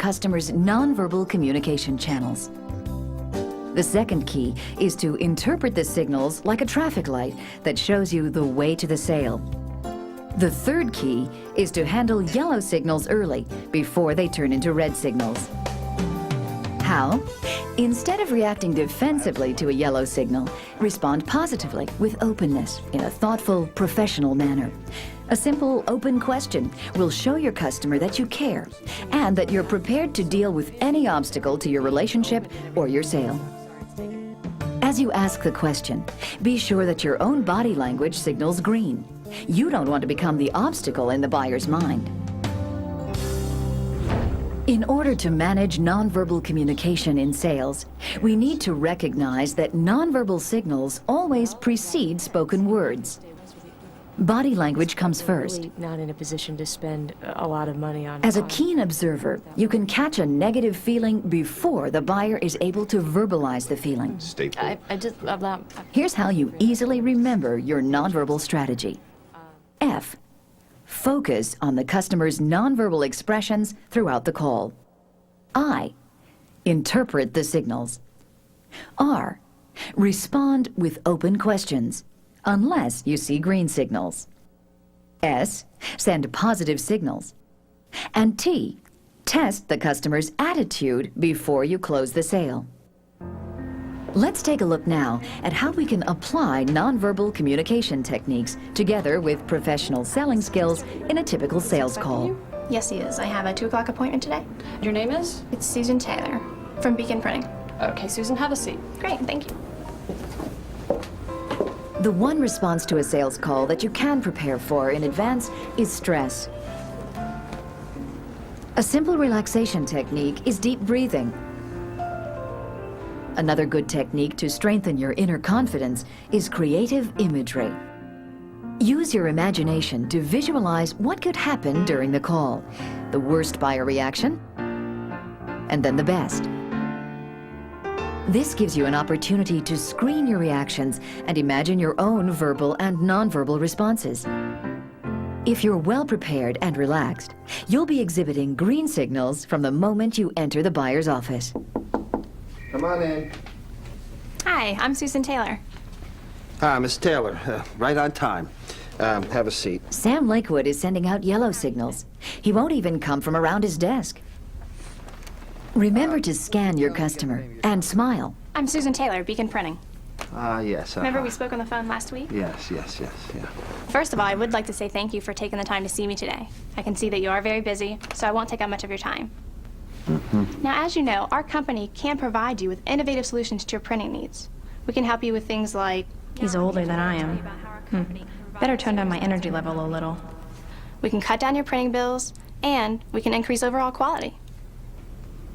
customer's nonverbal communication channels. The second key is to interpret the signals like a traffic light that shows you the way to the sale. The third key is to handle yellow signals early, before they turn into red signals. How? Instead of reacting defensively to a yellow signal, respond positively with openness in a thoughtful, professional manner. A simple, open question will show your customer that you care and that you're prepared to deal with any obstacle to your relationship or your sale. As you ask the question, be sure that your own body language signals green. You don't want to become the obstacle in the buyer's mind. In order to manage nonverbal communication in sales, we need to recognize that nonverbal signals always precede spoken words. Body language comes first. Really not in a position to spend a lot of money on. As a keen observer, you can catch a negative feeling before the buyer is able to verbalize the feeling. Here's how you easily remember your nonverbal strategy. F. Focus on the customer's nonverbal expressions throughout the call. I. Interpret the signals. R. Respond with open questions, unless you see green signals. S. Send positive signals. And T. Test the customer's attitude before you close the sale. Let's take a look now at how we can apply nonverbal communication techniques together with professional selling skills in a typical sales call. Yes, he is. I have a 2 o'clock appointment today. Your name is? It's Susan Taylor from Beacon Printing. Okay, Susan, have a seat. Great, thank you. The one response to a sales call that you can prepare for in advance is stress. A simple relaxation technique is deep breathing. Another good technique to strengthen your inner confidence is creative imagery. Use your imagination to visualize what could happen during the call, the worst buyer reaction, and then the best. This gives you an opportunity to screen your reactions and imagine your own verbal and nonverbal responses. If you're well prepared and relaxed, you'll be exhibiting green signals from the moment you enter the buyer's office. Come on in. Hi, I'm Susan Taylor. Hi, Miss Taylor. Right on time. Have a seat. Sam Lakewood is sending out yellow signals. He won't even come from around his desk. Remember to scan your customer and smile. I'm Susan Taylor, Beacon Printing. Yes. Remember we spoke on the phone last week? Yes, yeah. First of all, I would like to say thank you for taking the time to see me today. I can see that you are very busy, so I won't take up much of your time. Now, as you know, our company can provide you with innovative solutions to your printing needs. We can help you with things like... He's older than I am. Better turn down my energy level a little. We can cut down your printing bills, and we can increase overall quality.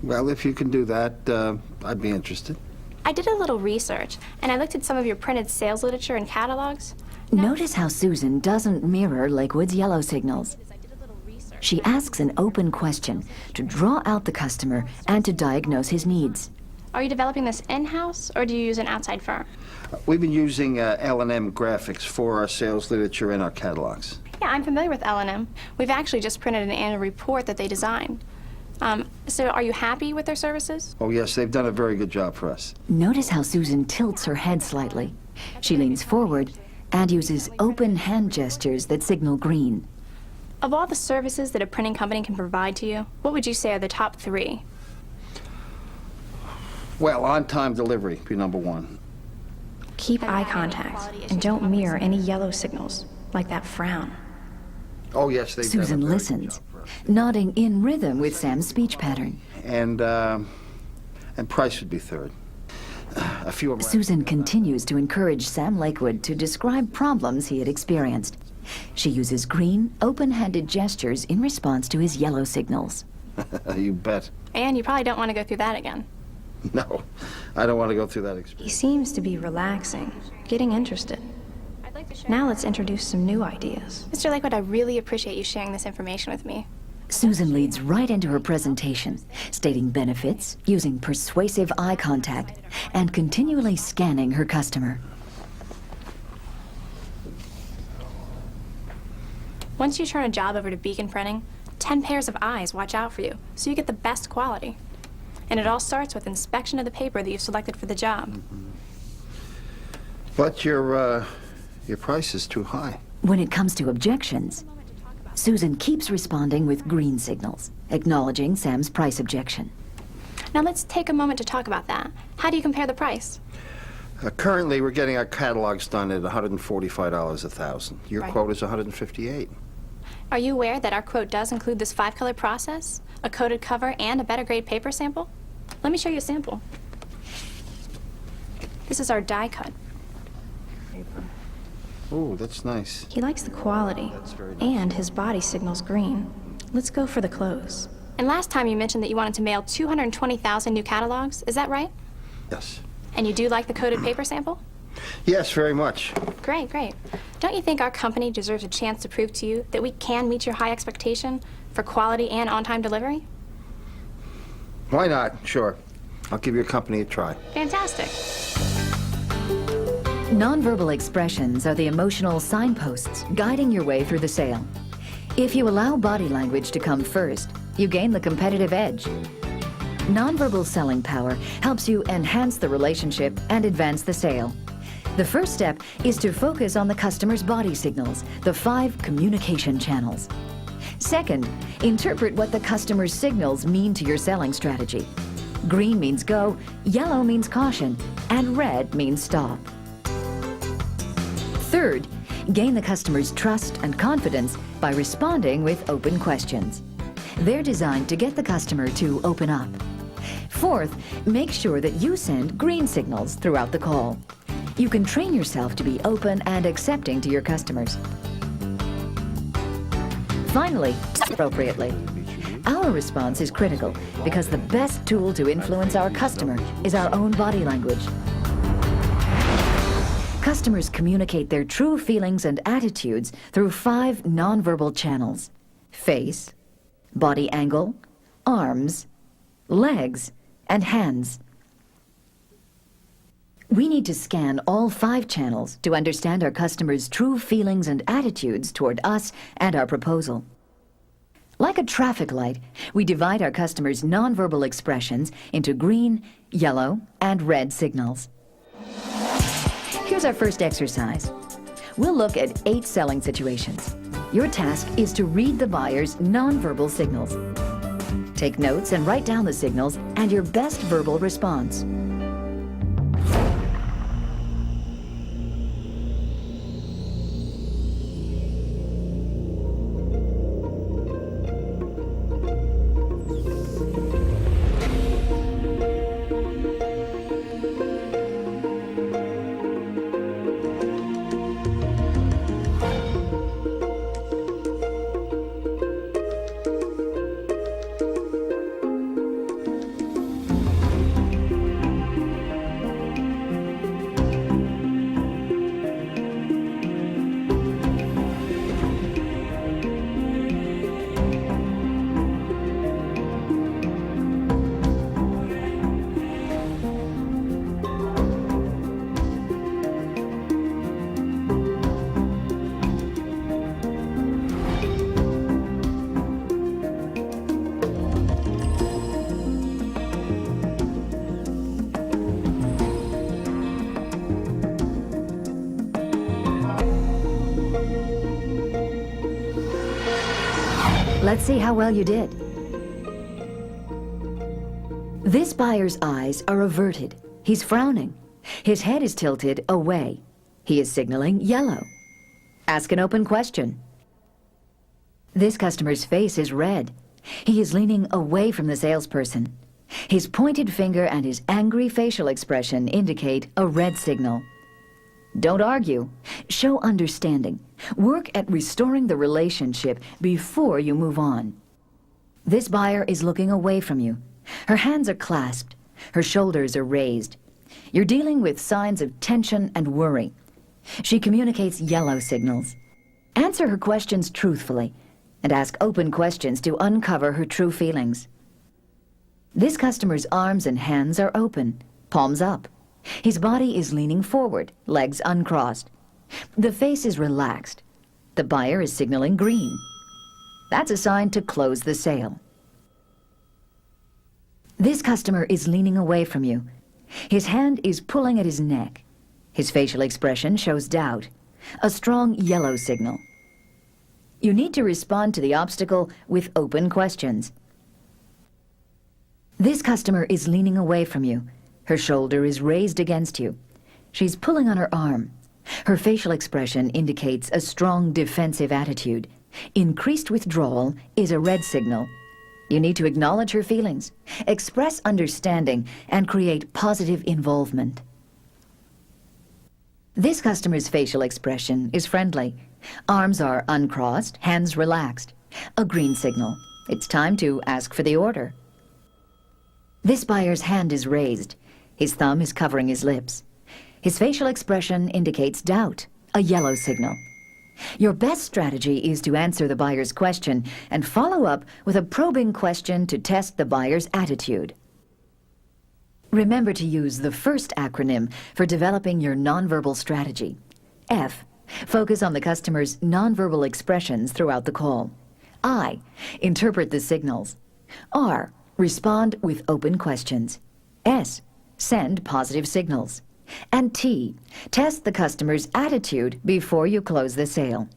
Well, if you can do that, I'd be interested. I did a little research, and I looked at some of your printed sales literature and catalogs. Notice how Susan doesn't mirror Lakewood's yellow signals. She asks an open question to draw out the customer and to diagnose his needs. Are you developing this in-house, or do you use an outside firm? We've been using L&M graphics for our sales literature and our catalogs. Yeah, I'm familiar with L&M. We've actually just printed an annual report that they designed. So are you happy with their services? Oh, yes, they've done a very good job for us. Notice how Susan tilts her head slightly. She leans forward and uses open hand gestures that signal green. Of all the services that a printing company can provide to you, what would you say are the top 3? Well, on-time delivery would be number 1. Keep eye contact and don't mirror any yellow signals, like that frown. Oh, yes, they've done a Susan very good listens, job for us. nodding in rhythm with Sam's speech pattern. And price would be 3rd. A few of Susan continues to encourage Sam Lakewood to describe problems he had experienced. She uses green, open-handed gestures in response to his yellow signals. You bet. And you probably don't want to go through that again. No, I don't want to go through that experience. He seems to be relaxing, getting interested. Now let's introduce some new ideas. Mr. Lakewood, I really appreciate you sharing this information with me. Susan leads right into her presentation, stating benefits, using persuasive eye contact, and continually scanning her customer. Once you turn a job over to Beacon Printing, 10 pairs of eyes watch out for you, so you get the best quality. And it all starts with inspection of the paper that you've selected for the job. But your price is too high. When it comes to objections, Susan keeps responding with green signals, acknowledging Sam's price objection. Now let's take a moment to talk about that. How do you compare the price? Currently, we're getting our catalogs done at $145 a thousand. Your Right. quote is $158. Are you aware that our quote does include this 5-color process, a coated cover, and a better grade paper sample? Let me show you a sample. This is our die cut. Oh, that's nice. He likes the quality, That's very nice. and his body signals green. Let's go for the close. And last time you mentioned that you wanted to mail 220,000 new catalogs, is that right? Yes. And you do like the coated paper sample? Yes, very much. Great, great. Don't you think our company deserves a chance to prove to you that we can meet your high expectation for quality and on-time delivery? Why not? Sure. I'll give your company a try. Fantastic. Nonverbal expressions are the emotional signposts guiding your way through the sale. If you allow body language to come first, you gain the competitive edge. Nonverbal selling power helps you enhance the relationship and advance the sale. The first step is to focus on the customer's body signals, the 5 communication channels. Second, interpret what the customer's signals mean to your selling strategy. Green means go, yellow means caution, and red means stop. Third, gain the customer's trust and confidence by responding with open questions. They're designed to get the customer to open up. Fourth, make sure that you send green signals throughout the call. You can train yourself to be open and accepting to your customers. Finally, appropriately. Our response is critical because the best tool to influence our customer is our own body language. Customers communicate their true feelings and attitudes through 5 nonverbal channels: face, body angle, arms, legs, and hands. We need to scan all 5 channels to understand our customers' true feelings and attitudes toward us and our proposal. Like a traffic light, we divide our customers' nonverbal expressions into green, yellow, and red signals. Here's our first exercise. We'll look at 8 selling situations. Your task is to read the buyer's nonverbal signals. Take notes and write down the signals and your best verbal response. Let's see how well you did. This buyer's eyes are averted. He's frowning. His head is tilted away. He is signaling yellow. Ask an open question. This customer's face is red. He is leaning away from the salesperson. His pointed finger and his angry facial expression indicate a red signal. Don't argue. Show understanding. Work at restoring the relationship before you move on. This buyer is looking away from you. Her hands are clasped. Her shoulders are raised. You're dealing with signs of tension and worry. She communicates yellow signals. Answer her questions truthfully and ask open questions to uncover her true feelings. This customer's arms and hands are open, palms up. His body is leaning forward, legs uncrossed. The face is relaxed. The buyer is signaling green. That's a sign to close the sale. This customer is leaning away from you. His hand is pulling at his neck. His facial expression shows doubt, a strong yellow signal. You need to respond to the obstacle with open questions. This customer is leaning away from you. Her shoulder is raised against you. She's pulling on her arm. Her facial expression indicates a strong defensive attitude. Increased withdrawal is a red signal. You need to acknowledge her feelings, express understanding, and create positive involvement. This customer's facial expression is friendly. Arms are uncrossed, hands relaxed. A green signal. It's time to ask for the order. This buyer's hand is raised. His thumb is covering his lips. His facial expression indicates doubt, a yellow signal. Your best strategy is to answer the buyer's question and follow up with a probing question to test the buyer's attitude. Remember to use the first acronym for developing your nonverbal strategy. F. Focus on the customer's nonverbal expressions throughout the call. I. Interpret the signals. R. Respond with open questions. S. Send positive signals. And T. Test the customer's attitude before you close the sale.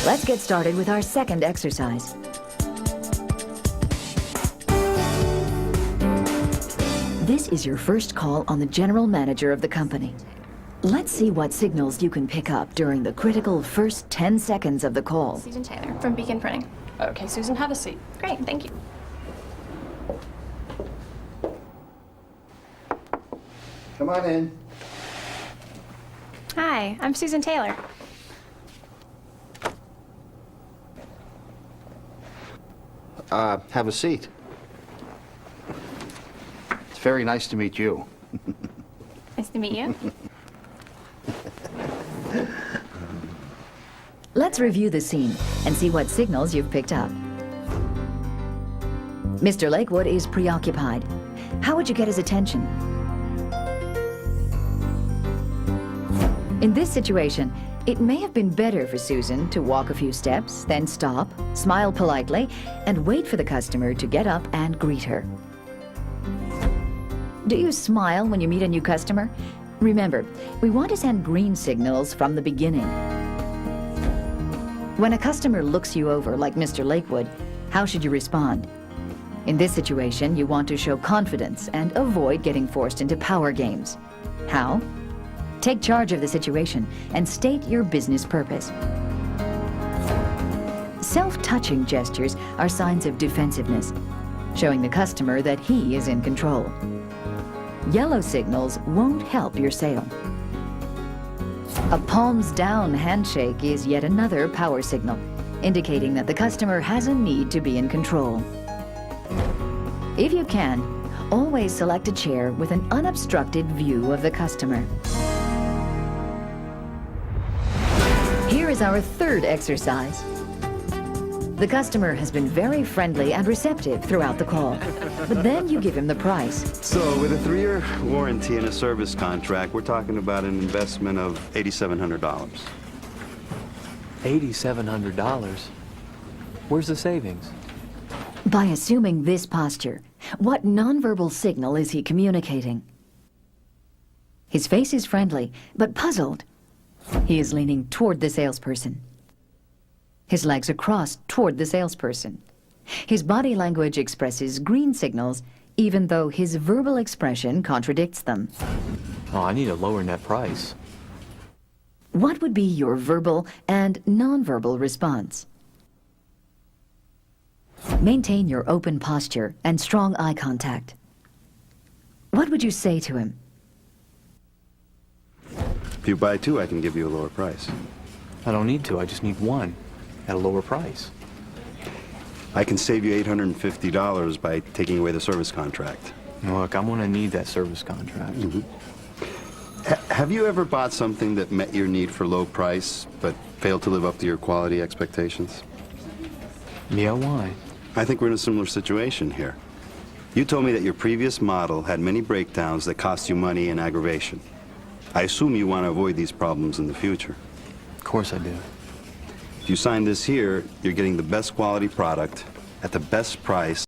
Let's get started with our second exercise. This is your first call on the general manager of the company. Let's see what signals you can pick up during the critical first 10 seconds of the call. Susan Taylor from Beacon Printing. Okay, Susan, have a seat. Great, thank you. Come on in. Hi, I'm Susan Taylor. Have a seat. It's very nice to meet you. Nice to meet you. Let's review the scene and see what signals you've picked up. Mr. Lakewood is preoccupied. How would you get his attention? In this situation, it may have been better for Susan to walk a few steps, then stop, smile politely, and wait for the customer to get up and greet her. Do you smile when you meet a new customer? Remember, we want to send green signals from the beginning. When a customer looks you over like Mr. Lakewood, how should you respond? In this situation, you want to show confidence and avoid getting forced into power games. How? Take charge of the situation and state your business purpose. Self-touching gestures are signs of defensiveness, showing the customer that he is in control. Yellow signals won't help your sale. A palms-down handshake is yet another power signal, indicating that the customer has a need to be in control. If you can, always select a chair with an unobstructed view of the customer. Here is our third exercise. The customer has been very friendly and receptive throughout the call, but then you give him the price. So with a 3-year warranty and a service contract, we're talking about an investment of $8,700. $8,700? Where's the savings? By assuming this posture, what nonverbal signal is he communicating? His face is friendly, but puzzled. He is leaning toward the salesperson. His legs are crossed toward the salesperson. His body language expresses green signals, even though his verbal expression contradicts them. Oh, I need a lower net price. What would be your verbal and nonverbal response? Maintain your open posture and strong eye contact. What would you say to him? If you buy 2, I can give you a lower price. I don't need to, I just need 1 at a lower price. I can save you $850 by taking away the service contract. Look, I'm gonna need that service contract. Have you ever bought something that met your need for low price, but failed to live up to your quality expectations? Yeah, why? I think we're in a similar situation here. You told me that your previous model had many breakdowns that cost you money and aggravation. I assume you want to avoid these problems in the future. Of course I do. If If you sign this here, you're getting the best quality product at the best price.